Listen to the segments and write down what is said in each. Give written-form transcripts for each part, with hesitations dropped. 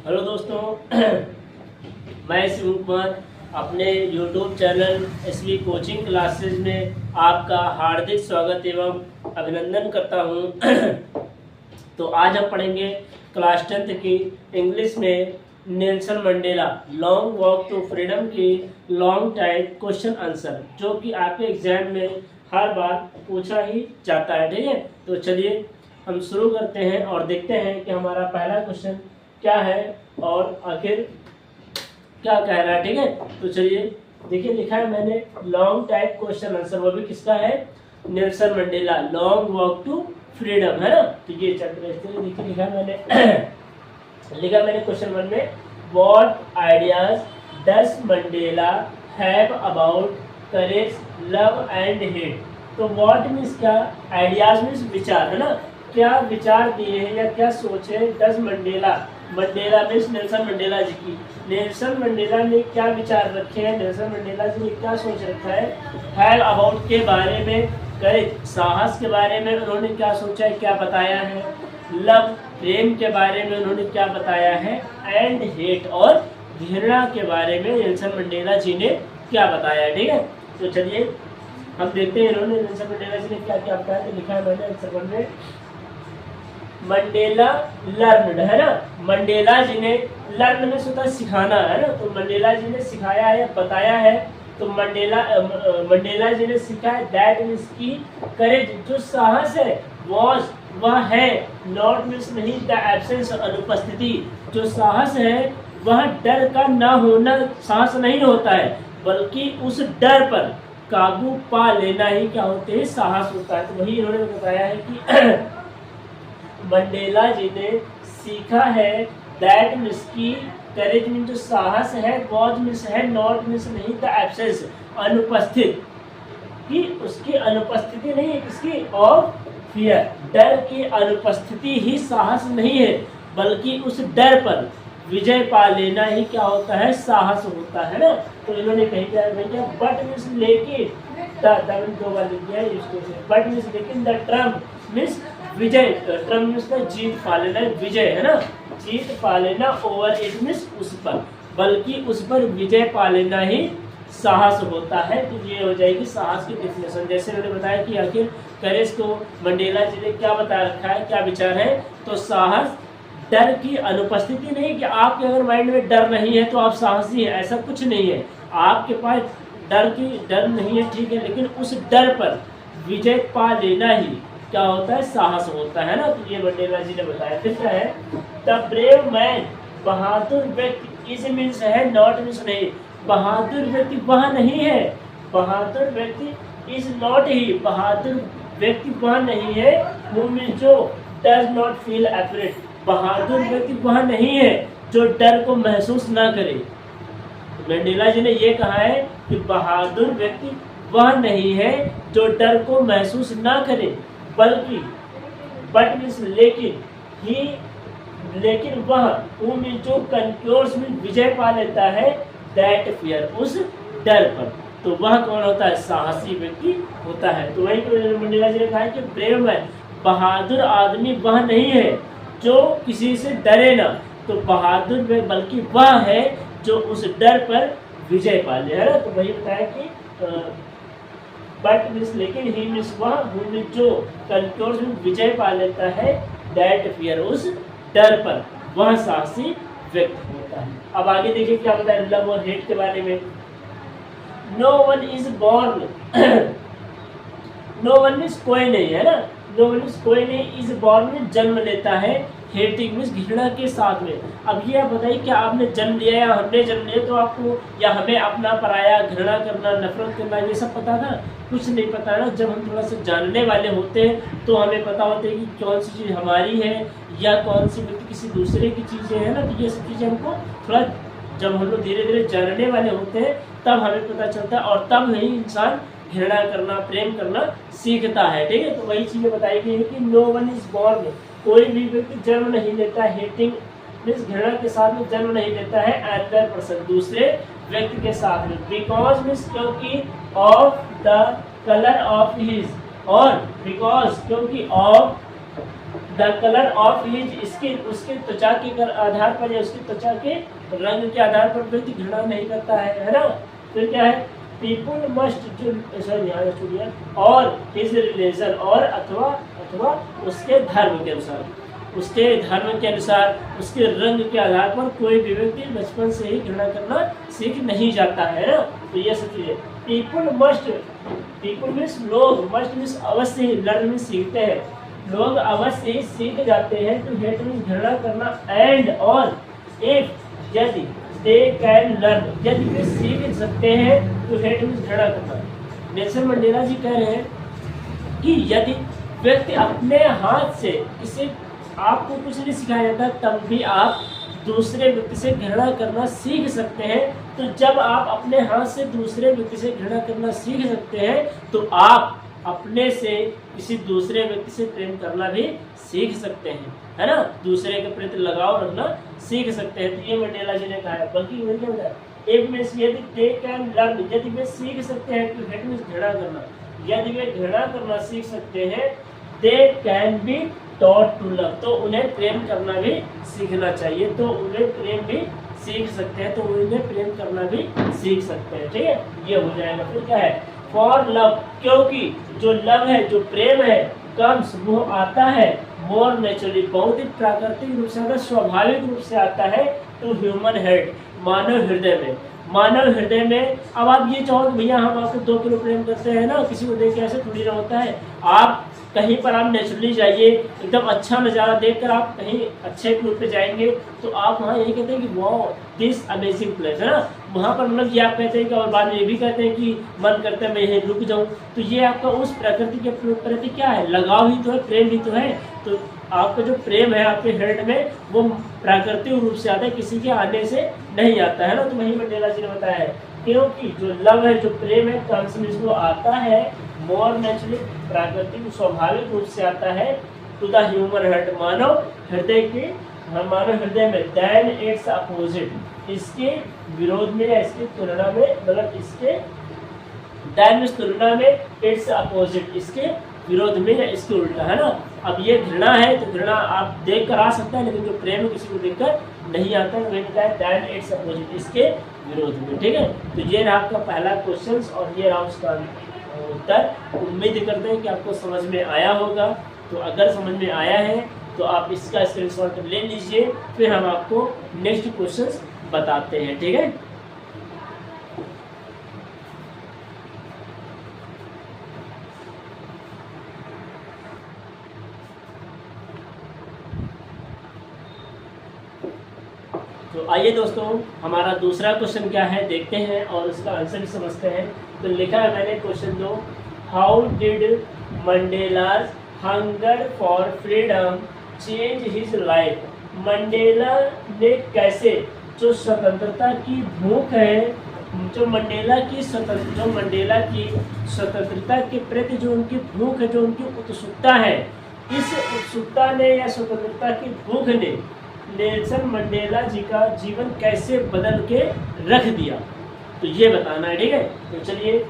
Hello दोस्तों, मैं शिव कुमार अपने YouTube channel SV coaching classes में आपका हार्दिक स्वागत एवं अभिनंदन करता हूं। तो आज हम पढ़ेंगे क्लास 10th की इंग्लिश में Nelson Mandela long walk to freedom की लॉन्ग टाइम क्वेश्चन आंसर, जो कि आपके एग्जाम में हर बार पूछा ही जाता है। ठीक है, तो चलिए हम शुरू करते हैं और देखते हैं कि हमारा पहला क्वेश्चन क्या है और आखिर क्या कह रहा है। ठीक है, तो चलिए देखिए, लिखा है मैंने लॉन्ग टाइप क्वेश्चन आंसर, वो भी किसका है, Nelson Mandela long walk to freedom, है ना। तो ये चैप्टर देखिए लिखा है मैंने क्वेश्चन 1 में, what ideas does Mandela have about courage, love and hate. तो व्हाट मीन्स क्या, आइडियाज मीन्स विचार, है ना, क्या विचार दिए हैं या क्या सोचे डस मंडेला, मंडेला मीन्स नेल्सन मंडेला जी की, नेल्सन मंडेला ने क्या विचार रखे हैं, नेल्सन मंडेला जी ने क्या सोच रखा है, हैव अबाउट के बारे में, करेज साहस के बारे में उन्होंने क्या सोचा है, क्या बताया है, लव प्रेम के बारे में उन्होंने क्या बताया है, एंड हेट और घृणा के बारे में नेल्सन मंडेला जी ने क्या बताया है। ठीक है, तो चलिए हम देखते हैं इन्होंने नेल्सन मंडेला जी ने क्या क्या बताया। तो लिखा है मैंने आंसर में, मंडेला लर्नड, है ना, मंडेला जी ने लर्न में होता सिखाना, है ना, तो मंडेला जी ने सिखाया है, बताया है। तो मंडेला जी ने सीखा है दैट मीन्स की करेज, जो साहस है, वॉज वह है, नॉट मीन्स नहीं, द एब्सेंस अनुपस्थिति, जो साहस है वह डर का ना होना साहस नहीं होता है, बल्कि उस डर पर काबू पा लेना ही क्या होते हैं, साहस होता है। तो वही इन्होंने बताया है कि मंडेला जी ने सीखा है दैट मीन्स की करेज मीन्स जो साहस है, वॉज मीन्स है, नॉट मीन्स नहीं, द एब्सेंस अनुपस्थित, कि उसकी अनुपस्थिति नहीं है, किसकी, ऑफ फियर, डर की अनुपस्थिति ही साहस नहीं है, बल्कि उस डर पर विजय पा लेना ही क्या होता है, साहस होता है ना। तो इन्होंने कहीं क्या भैया, बट मीन्स लेकिन, दो बार लिख दिया बट मीन्स लेकिन, द ट्रम मीन्स विजय, ट्रम मीन्स का जीत पा लेना, विजय, है ना, जीत पा लेना, ओवर इट मीन्स उस पर, बल्कि उस पर विजय पा लेना ही साहस होता है। तो ये हो जाएगी साहस की डेफिनेशन। जैसे मैंने बताया कि आखिर करेज को मंडेला जी ने क्या बता रखा है, क्या विचार है, तो साहस डर की अनुपस्थिति नहीं, कि आपके अगर माइंड में डर नहीं है तो आप साहसी हैं, ऐसा कुछ नहीं है, आपके पास डर नहीं है, ठीक है, लेकिन उस डर पर विजय पा लेना ही क्या होता है, साहस होता है ना। तो ये मंडेला जी ने बताया। फिर क्या है, द ब्रेव मैन, बहादुर व्यक्ति, इस मीन्स है, नॉट मीन्स नहीं, बहादुर व्यक्ति वह नहीं है, बहादुर व्यक्ति इज नॉट ही, बहादुर व्यक्ति वह नहीं है, हु मीन्स जो डज नॉट फील अफ्रेड, बहादुर व्यक्ति वह नहीं है जो डर को महसूस ना करे। मंडेला जी ने ये कहा है कि बहादुर व्यक्ति वह नहीं है जो डर को महसूस ना करे, बल्कि बट मीन्स लेकिन, ही लेकिन वह, वो मीन्स जो कंक्योर्स में विजय पा लेता है, दैट फियर उस डर पर, तो वह कौन होता है, साहसी व्यक्ति होता है। तो वही तो मंडेला जी ने कहा है कि ब्रेव मैन, बहादुर आदमी वह नहीं है जो किसी से डरे ना, तो बहादुर बल्कि वह है जो उस डर पर विजय पा ले, है ना। तो वही बताया कि बट मीन्स लेकिन, ही मीन्स वह, हु मीन्स जो कंक्योर्स में विजय पा लेता है, दैट फियर उस डर पर, वह साहसी व्यक्ति होता है। अब आगे देखिए क्या बताया लव और हेट के बारे में। No one is born, no one means कोई नहीं, है ना, नो वन मीन्स कोई नहीं, इज बॉर्न में जन्म लेता है, हेटिंग मीन्स घृणा के साथ में। अब ये आप बताइए क्या आपने जन्म लिया या हमने जन्म लिया, तो आपको या हमें अपना पराया, घृणा करना, नफरत करना, ये सब पता था, कुछ नहीं पता ना। जब हम थोड़ा सा जानने वाले होते हैं तो हमें पता होता है कि कौन सी चीज़ हमारी है या कौन सी व्यक्ति किसी दूसरे की चीज़ें है ना। तो ये सब चीज़ें हमको थोड़ा, जब हम लोग धीरे धीरे जानने वाले होते हैं तब हमें पता चलता है, और तब नहीं इंसान घृणा करना, प्रेम करना सीखता है। ठीक है, तो वही चीज़ें बताई गई है कि नो वन इज बॉर्न, कोई भी व्यक्ति जन्म नहीं लेता, हेटिंग मीन्स घृणा के साथ में जन्म नहीं लेता है, अदर पर्सन दूसरे व्यक्ति के साथ में, बिकॉज मीन्स क्योंकि, of the colour of his, और बिकॉज क्योंकि, of the colour of his skin, उसके त्वचा के आधार पर या उसकी त्वचा के रंग के आधार पर व्यक्ति घृणा नहीं करता है ना। फिर क्या है, पीपुल मस्ट और हिज रिलीजन, और अथवा उसके धर्म के अनुसार, उसके धर्म के अनुसार, उसके रंग के आधार पर कोई भी व्यक्ति बचपन से ही घृणा करना सीख नहीं जाता है ना। तो ये सब चीजें पीपुल मीन्स लोग, मस्ट मीन्स अवश्य ही, लर्न मीन्स सीखते हैं, लोग अवश्य ही सीख जाते हैं टू हेट मीन्स घृणा करना, एंड और इफ यदि दे कैन लर्न, यदि वे सीख सकते हैं टू हेट मीन्स घृणा करना। नेल्सन मंडेला जी कह रहे हैं कि यदि व्यक्ति अपने हाथ से किसी, आपको कुछ नहीं सिखाया जाता तब भी आप दूसरे व्यक्ति से घृणा करना सीख सकते हैं। तो जब आप अपने हाथ से दूसरे व्यक्ति से घृणा करना सीख सकते हैं तो आप अपने से किसी दूसरे व्यक्ति से प्रेम करना भी सीख सकते हैं, है ना, दूसरे के प्रति लगाव रखना सीख सकते हैं। तो ये मंडेला जी ने कहा है। बल्कि मैंने क्या बताया, एक मीन्स यदि दे कैन लर्न, यदि वे सीख सकते हैं टू हेट मीन्स घृणा करना, यदि वे घृणा करना सीख सकते हैं, they can be taught to love, तो उन्हें प्रेम करना भी सीखना चाहिए। तो उन्हें प्रेम भी सीख सकते हैं, तो उन्हें प्रेम करना भी सीख सकते हैं। ठीक है, ये हो जाएगा। फिर क्या है, फॉर लव, क्योंकि जो लव है, जो प्रेम है, कम्स वो आता है, मोर नेचुरली, बहुत ही प्राकृतिक रूप से, स्वाभाविक रूप से आता है, टू ह्यूमन हार्ट, मानव हृदय में, मानव हृदय में। अब आप ये चाहो भैया हम आपको 2 किलो प्रेम करते हैं ना, किसी को देख के ऐसे थोड़ी ना होता है। आप कहीं पर आप नेचुरली जाइए, एकदम अच्छा नज़ारा देखकर आप कहीं अच्छे टूर पे जाएंगे तो आप वहाँ यही कहते हैं कि वाओ दिस अमेजिंग प्लेस, है ना, वहाँ पर मतलब ये आप कहते हैं कि, और बाद में ये भी कहते हैं कि मन करता है मैं यहीं रुक जाऊँ। तो ये आपका उस प्रकृति के प्रति क्या है, लगाव ही तो है, प्रेम ही तो है। तो आपका जो प्रेम है आपके हृदय में वो प्राकृतिक रूप से आता है, किसी के आने से नहीं आता है ना। तो वही मंडेला जी ने बताया है, क्योंकि जो लव है, जो प्रेम है, कम्स वो आता है, मोर नेचुरली, प्राकृतिक स्वाभाविक रूप से आता है, टू द ह्यूमन हार्ट, मानव हृदय के, मानव हृदय में, देन इट्स अपोजिट, इसके विरोध में या इसकी तुलना में, मतलब इसके देन मीन्स तुलना में, इट्स अपोजिट इसके विरोध में या इसके उल्टा, है ना। अब ये घृणा है तो घृणा आप देख कर आ सकता है, लेकिन जो प्रेम किसी को देखकर नहीं आता है, वही बताया देन इट्स अपोजिट इसके विरोध में। ठीक है, तो ये रहा आपका पहला क्वेश्चन और ये रहा उसका उत्तर। उम्मीद करते हैं कि आपको समझ में आया होगा। तो अगर समझ में आया है तो आप इसका स्क्रीनशॉट ले लीजिए, फिर हम आपको नेक्स्ट क्वेश्चंस बताते हैं। ठीक है, तो आइए दोस्तों हमारा दूसरा क्वेश्चन क्या है देखते हैं और उसका आंसर भी समझते हैं। तो लिखा है मैंने question 2, how did Mandela's hunger for freedom change his life. Mandela ने कैसे जो स्वतंत्रता की भूख है, जो मंडेला की स्वतंत्रता के प्रति जो उनकी भूख है, जो उनकी उत्सुकता है, इस उत्सुकता ने या स्वतंत्रता की भूख ने नेल्सन मंडेला जी का जीवन कैसे बदल के रख दिया, तो ये बताना है। ठीक है, तो चलिए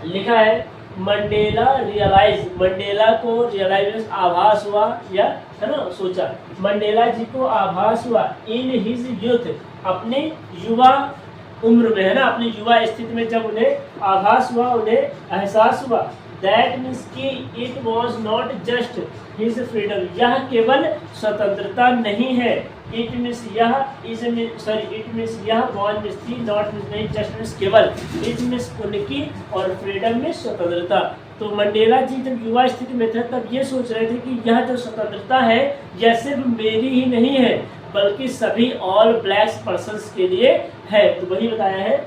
लिखा है मंडेला रियलाइज, मंडेला को रियलाइज आभास हुआ या, है ना, सोचा। मंडेला जी को आभास हुआ इन हिज यूथ, अपने युवा उम्र में, है ना, अपनी युवा स्थिति में जब उन्हें आभास हुआ, उन्हें एहसास हुआ, दैट मीन्स कि it was not just his freedom, यह केवल स्वतंत्रता नहीं है, इट मीन्स यह इज इट मीन्स यह वॉज मीन्स थी, नॉट मीन्स नहीं, जस्ट मीन्स केवल, इट मीन्स उनकी, और फ्रीडम में स्वतंत्रता। तो मंडेला जी जब युवा स्थिति में थे तब ये सोच रहे थे कि यह जो स्वतंत्रता है यह सिर्फ मेरी ही नहीं है बल्कि सभी ऑल ब्लैक पर्सन्स के लिए है। तो वही बताया है,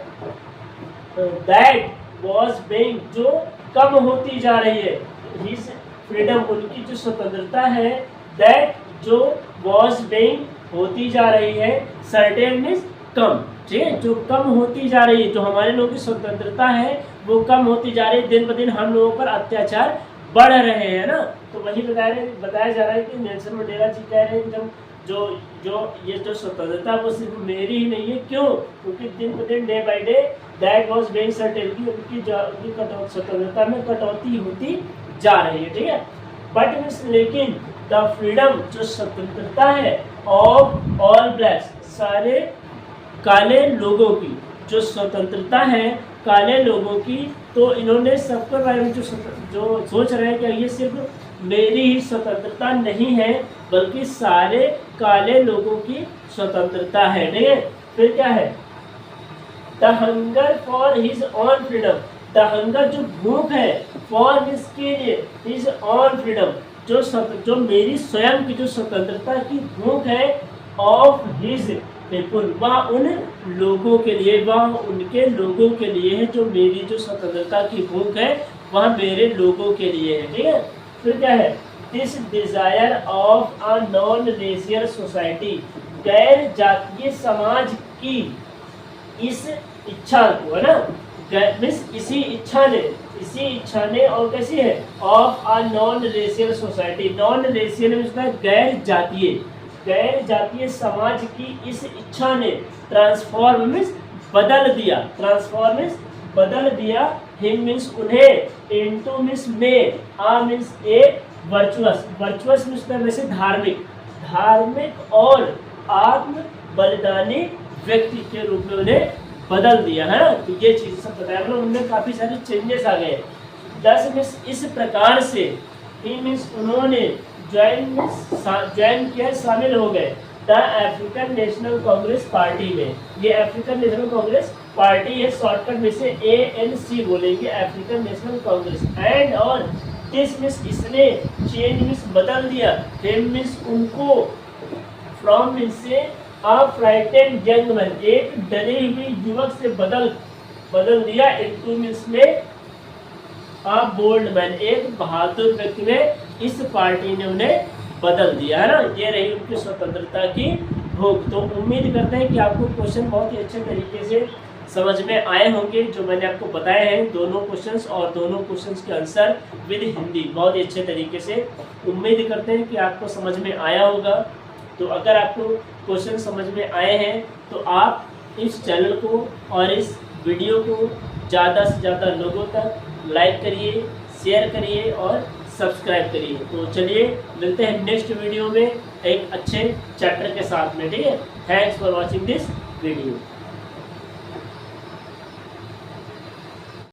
दैट वॉज बीइंग, जो कम होती जा रही है, हिज फ्रीडम, उनकी जो स्वतंत्रता है, दैट जो वॉज बीइंग होती जा रही है, सर्टेन मीन्स कम, ठीक है, जो कम होती जा रही है, जो हमारे लोगों की स्वतंत्रता है वो कम होती जा रही है, दिन ब दिन हम लोगों पर अत्याचार बढ़ रहे हैं ना। तो वही बताया जा रहा है कि नेल्सन मंडेला जी कह रहे हैं जब जो ये जो स्वतंत्रता वो सिर्फ मेरी ही नहीं है, क्यों, क्योंकि दिन ब दिन, day by day, that was being certain, उनकी स्वतंत्रता में कटौती होती जा रही है। ठीक है, बट मीन्स लेकिन द फ्रीडम जो स्वतंत्रता है ऑफ ऑल ब्लैक्स सारे काले लोगों की, जो स्वतंत्रता है काले लोगों की। तो इन्होंने सबके बारे में जो सोच रहे हैं कि ये सिर्फ मेरी ही स्वतंत्रता नहीं है बल्कि सारे काले लोगों की स्वतंत्रता है। ठीक है, फिर क्या है, the hunger for his on freedom, the hunger जो भूख है, फॉर इसके लिए हिज ऑन फ्रीडम जो मेरी स्वयं की जो स्वतंत्रता की भूख है, ऑफ हिज पीपुल वह उन लोगों के लिए, वह उनके लोगों के लिए है। जो मेरी जो स्वतंत्रता की भूख है वह मेरे लोगों के लिए है। ठीक है, फिर क्या है, this desire of a non racial society, गैर जातीय समाज की इस इच्छा को, है ना, इसी इच्छा ने और कैसी है, of a non racial society, non racial में गैर जातीय समाज की इस इच्छा ने ट्रांसफॉर्म मीन्स बदल दिया हिम मीन्स उन्हें, इनटू मीन्स में, आ मीन्स ए वर्चुअस मीन्स वैसे धार्मिक और आत्म बलिदानी व्यक्ति के रूप में उन्हें बदल दिया है। तो ये चीज सब बताया, उनमें काफी सारे चेंजेस आ गए। 10 मीन्स इस प्रकार से, ही मीन्स उन्होंने, ज्वाइन किया शामिल हो गए the African national Congress party में। ये अफ्रीकन नेशनल कांग्रेस पार्टी है, शॉर्टकट में से ANC बोलेंगे, अफ्रीकन नेशनल कांग्रेस। एंड और दिस मीन्स इसने, चेंज मीन्स बदल दिया, हिम मीन्स उनको, फ्रॉम मीन्स से, आ फ्राइटेंड यंग मैन एक डरे हुए युवक से बदल दिया, इनटू मीन्स में आ बोल्ड मैन एक बहादुर व्यक्ति में इस पार्टी ने उन्हें बदल दिया, है ना। ये रही उनकी स्वतंत्रता की भूख। तो उम्मीद करते हैं कि आपको क्वेश्चन बहुत ही अच्छे तरीके से समझ में आए होंगे जो मैंने आपको बताए हैं, दोनों क्वेश्चंस और दोनों क्वेश्चंस के आंसर विद हिंदी बहुत ही अच्छे तरीके से। उम्मीद करते हैं कि आपको समझ में आया होगा। तो अगर आपको क्वेश्चन समझ में आए हैं तो आप इस चैनल को और इस वीडियो को ज़्यादा से ज़्यादा लोगों तक लाइक करिए, शेयर करिए और सब्सक्राइब करिए। तो चलिए मिलते हैं नेक्स्ट वीडियो में एक अच्छे चैप्टर के साथ में। ठीक है, thanks for watching this video.